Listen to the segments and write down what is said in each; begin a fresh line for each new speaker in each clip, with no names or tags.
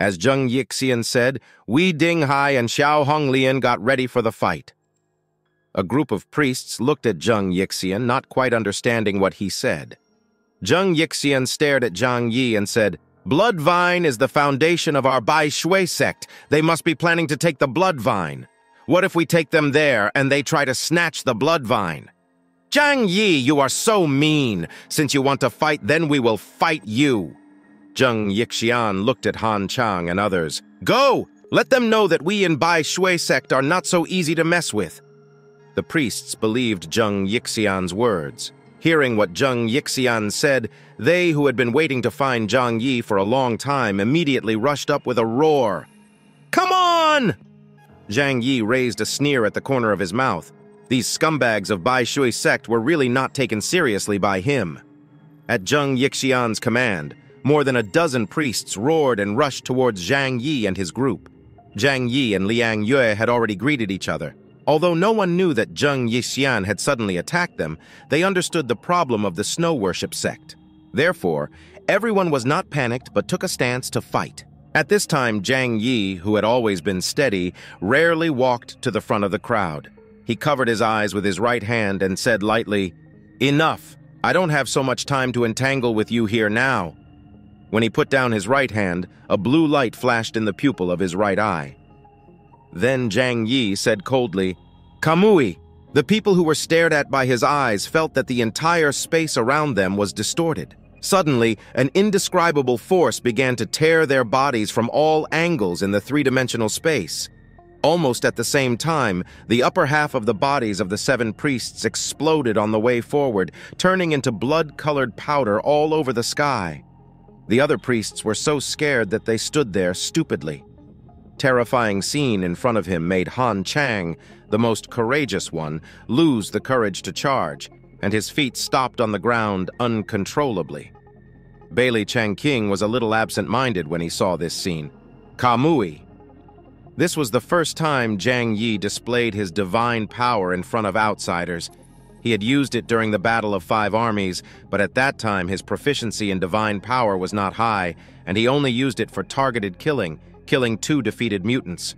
As Zhang Yixian said, Wei Dinghai and Xiao Honglian got ready for the fight. A group of priests looked at Zhang Yixian, not quite understanding what he said. Zhang Yixian stared at Zhang Yi and said, "Blood Vine is the foundation of our Bai Shui sect. They must be planning to take the Blood Vine. What if we take them there and they try to snatch the Blood Vine?" "Zhang Yi, you are so mean. Since you want to fight, then we will fight you." Zhang Yixian looked at Han Chang and others. "Go! Let them know that we in Bai Shui sect are not so easy to mess with." The priests believed Zhang Yixian's words. Hearing what Zhang Yixian said, they who had been waiting to find Zhang Yi for a long time immediately rushed up with a roar. "Come on!" Zhang Yi raised a sneer at the corner of his mouth. These scumbags of Bai Shui sect were really not taken seriously by him. At Zhang Yixian's command, more than a dozen priests roared and rushed towards Zhang Yi and his group. Zhang Yi and Liang Yue had already greeted each other. Although no one knew that Zhang Yixian had suddenly attacked them, they understood the problem of the snow worship sect. Therefore, everyone was not panicked but took a stance to fight. At this time, Zhang Yi, who had always been steady, rarely walked to the front of the crowd. He covered his eyes with his right hand and said lightly, "Enough! I don't have so much time to entangle with you here now." When he put down his right hand, a blue light flashed in the pupil of his right eye. Then Zhang Yi said coldly, "Kamui!" The people who were stared at by his eyes felt that the entire space around them was distorted. Suddenly, an indescribable force began to tear their bodies from all angles in the three-dimensional space. Almost at the same time, the upper half of the bodies of the 7 priests exploded on the way forward, turning into blood-colored powder all over the sky. The other priests were so scared that they stood there stupidly. Terrifying scene in front of him made Han Chang, the most courageous one, lose the courage to charge, and his feet stopped on the ground uncontrollably. Bailey Changqing was a little absent-minded when he saw this scene. Kamui! This was the first time Zhang Yi displayed his divine power in front of outsiders. He had used it during the Battle of 5 Armies, but at that time his proficiency in divine power was not high, and he only used it for targeted killing 2 defeated mutants.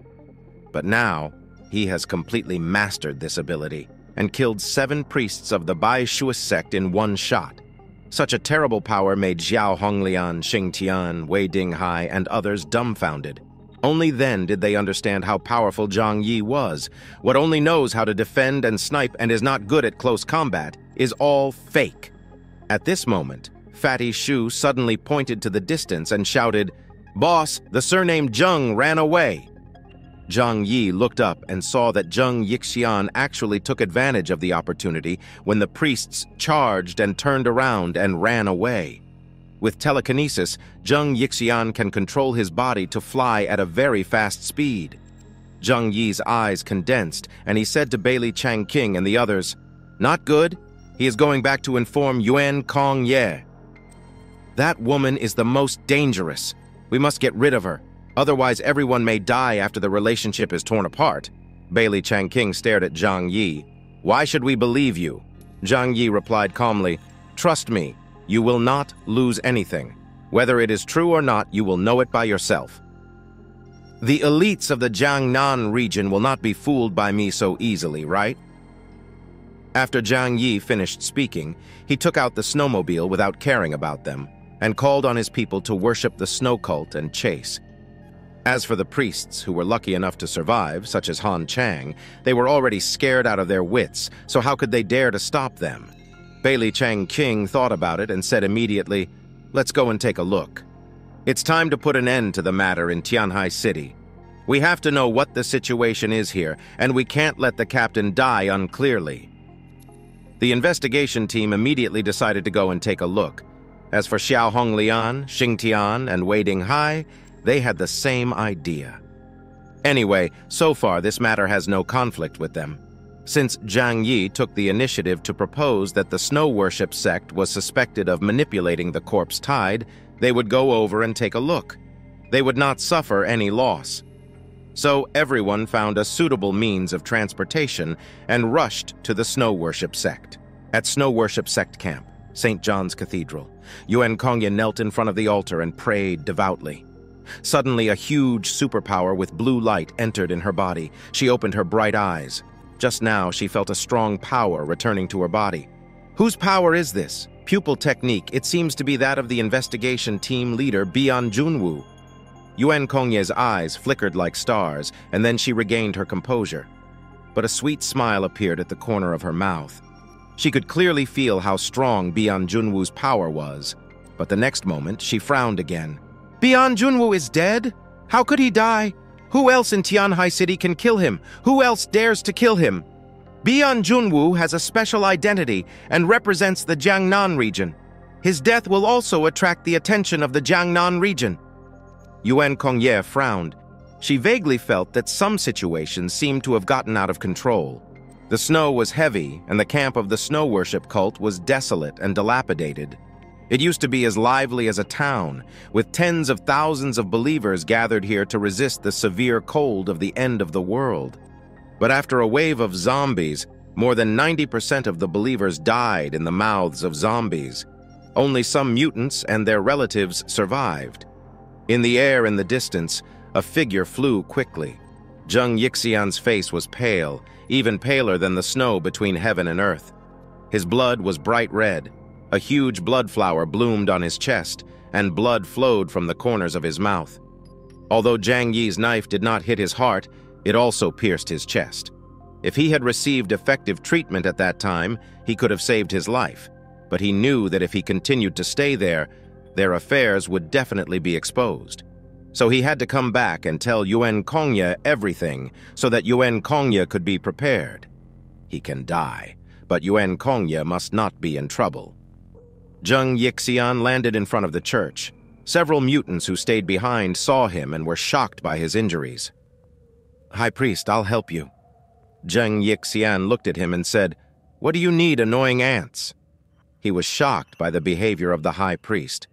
But now, he has completely mastered this ability and killed 7 priests of the Bai Shui sect in one shot. Such a terrible power made Xiao Honglian, Xing Tian, Wei Dinghai, and others dumbfounded. Only then did they understand how powerful Zhang Yi was. What only knows how to defend and snipe and is not good at close combat is all fake. At this moment, Fatty Shu suddenly pointed to the distance and shouted, "Boss, the surname Zhang ran away." Zhang Yi looked up and saw that Zhang Yixian actually took advantage of the opportunity when the priests charged and turned around and ran away. With telekinesis, Zhang Yixian can control his body to fly at a very fast speed. Zhang Yi's eyes condensed, and he said to Bailey Changqing and the others, "Not good. He is going back to inform Yuan Kong Ye. That woman is the most dangerous. We must get rid of her. Otherwise, everyone may die after the relationship is torn apart." Bailey Changqing stared at Zhang Yi. "Why should we believe you?" Zhang Yi replied calmly, "Trust me, you will not lose anything. Whether it is true or not, you will know it by yourself. The elites of the Jiangnan region will not be fooled by me so easily, right?" After Zhang Yi finished speaking, he took out the snowmobile without caring about them, and called on his people to worship the snow cult and chase. As for the priests who were lucky enough to survive, such as Han Chang, they were already scared out of their wits, so how could they dare to stop them? Bailey Changqing thought about it and said immediately, "Let's go and take a look. It's time to put an end to the matter in Tianhai City. We have to know what the situation is here, and we can't let the captain die unclearly." The investigation team immediately decided to go and take a look. As for Xiao Honglian, Xing Tian, and Wei Dinghai, they had the same idea. Anyway, so far this matter has no conflict with them. Since Zhang Yi took the initiative to propose that the snow worship sect was suspected of manipulating the corpse tide, they would go over and take a look. They would not suffer any loss. So everyone found a suitable means of transportation and rushed to the snow worship sect. At snow worship sect camp, St. John's Cathedral, Yuan Kongya knelt in front of the altar and prayed devoutly. Suddenly, a huge superpower with blue light entered in her body. She opened her bright eyes. Just now, she felt a strong power returning to her body. Whose power is this? Pupil technique. It seems to be that of the investigation team leader, Bian Junwoo. Yuan Kongye's eyes flickered like stars, and then she regained her composure. But a sweet smile appeared at the corner of her mouth. She could clearly feel how strong Bian Junwoo's power was. But the next moment, she frowned again. Bian Junwoo is dead? How could he die? Who else in Tianhai City can kill him? Who else dares to kill him? Bian Junwoo has a special identity and represents the Jiangnan region. His death will also attract the attention of the Jiangnan region. Yuan Kongye frowned. She vaguely felt that some situations seemed to have gotten out of control. The snow was heavy, and the camp of the snow worship cult was desolate and dilapidated. It used to be as lively as a town, with tens of thousands of believers gathered here to resist the severe cold of the end of the world. But after a wave of zombies, more than 90% of the believers died in the mouths of zombies. Only some mutants and their relatives survived. In the air in the distance, a figure flew quickly. Zhang Yixian's face was pale, even paler than the snow between heaven and earth. His blood was bright red. A huge blood flower bloomed on his chest, and blood flowed from the corners of his mouth. Although Zhang Yi's knife did not hit his heart, it also pierced his chest. If he had received effective treatment at that time, he could have saved his life. But he knew that if he continued to stay there, their affairs would definitely be exposed. So he had to come back and tell Yuan Kongye everything so that Yuan Kongye could be prepared. He can die, but Yuan Kongye must not be in trouble. Zhang Yixian landed in front of the church. Several mutants who stayed behind saw him and were shocked by his injuries. "High Priest, I'll help you." Zhang Yixian looked at him and said, "What do you need, annoying ants?" He was shocked by the behavior of the High Priest.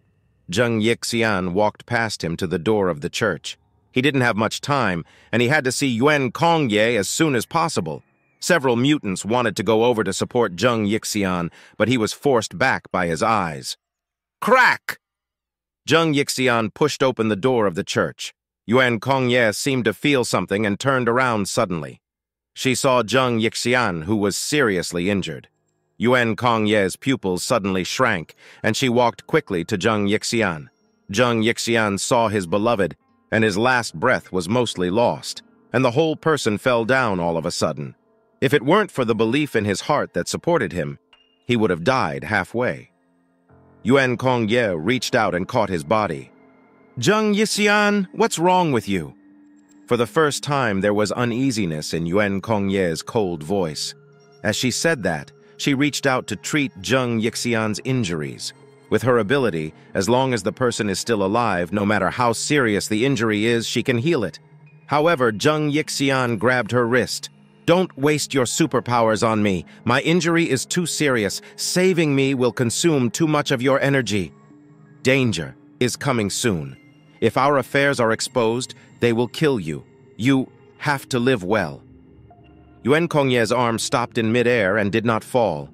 Zhang Yixian walked past him to the door of the church. He didn't have much time, and he had to see Yuan Kongye as soon as possible. Several mutants wanted to go over to support Zhang Yixian, but he was forced back by his eyes. Crack! Zhang Yixian pushed open the door of the church. Yuan Kongye seemed to feel something and turned around suddenly. She saw Zhang Yixian, who was seriously injured. Yuan Kongye's pupils suddenly shrank, and she walked quickly to Zhang Yixian. Zhang Yixian saw his beloved, and his last breath was mostly lost, and the whole person fell down all of a sudden. If it weren't for the belief in his heart that supported him, he would have died halfway. Yuan Kongye reached out and caught his body. "Zhang Yixian, what's wrong with you?" For the first time, there was uneasiness in Yuan Kongye's cold voice. As she said that, she reached out to treat Zhang Yixian's injuries. With her ability, as long as the person is still alive, no matter how serious the injury is, she can heal it. However, Zhang Yixian grabbed her wrist. "Don't waste your superpowers on me. My injury is too serious. Saving me will consume too much of your energy. Danger is coming soon. If our affairs are exposed, they will kill you. You have to live well." Yuan Kongye's arm stopped in midair and did not fall.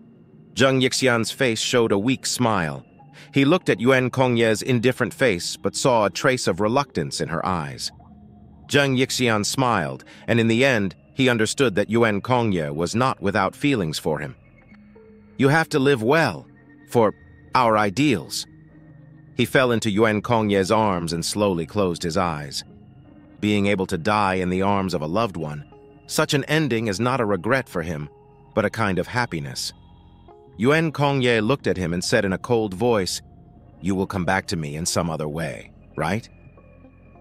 Zhang Yixian's face showed a weak smile. He looked at Yuan Kongye's indifferent face, but saw a trace of reluctance in her eyes. Zhang Yixian smiled, and in the end, he understood that Yuan Kongye was not without feelings for him. "You have to live well, for our ideals." He fell into Yuan Kongye's arms and slowly closed his eyes. Being able to die in the arms of a loved one, such an ending is not a regret for him, but a kind of happiness. Yuan Kongye looked at him and said in a cold voice, "You will come back to me in some other way, right?"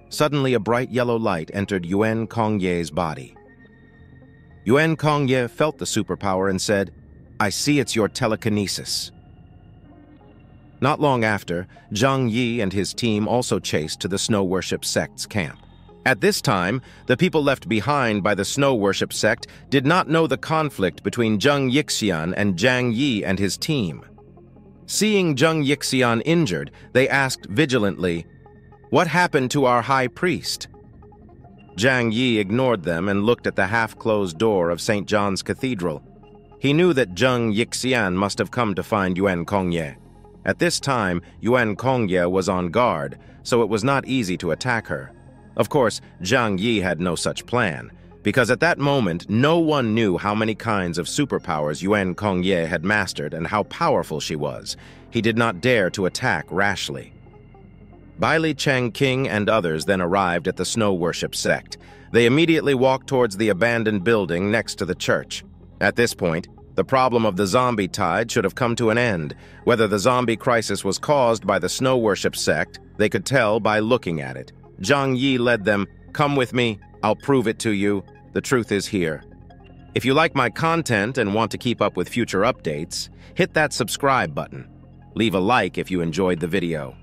Suddenly, a bright yellow light entered Yuan Kongye's body. Yuan Kongye felt the superpower and said, "I see it's your telekinesis." Not long after, Zhang Yi and his team also chased to the snow worship sect's camp. At this time, the people left behind by the snow worship sect did not know the conflict between Zhang Yixian and Zhang Yi and his team. Seeing Zhang Yixian injured, they asked vigilantly, "What happened to our high priest?" Zhang Yi ignored them and looked at the half-closed door of St. John's Cathedral. He knew that Zhang Yixian must have come to find Yuan Kongye, At this time, Yuan Kongye was on guard, so it was not easy to attack her. Of course, Zhang Yi had no such plan, because at that moment, no one knew how many kinds of superpowers Yuan Kongye had mastered and how powerful she was. He did not dare to attack rashly. Baili Cheng King and others then arrived at the snow worship sect. They immediately walked towards the abandoned building next to the church. At this point, the problem of the zombie tide should have come to an end. Whether the zombie crisis was caused by the snow worship sect, they could tell by looking at it. Zhang Yi led them. "Come with me, I'll prove it to you. The truth is here." If you like my content and want to keep up with future updates, hit that subscribe button. Leave a like if you enjoyed the video.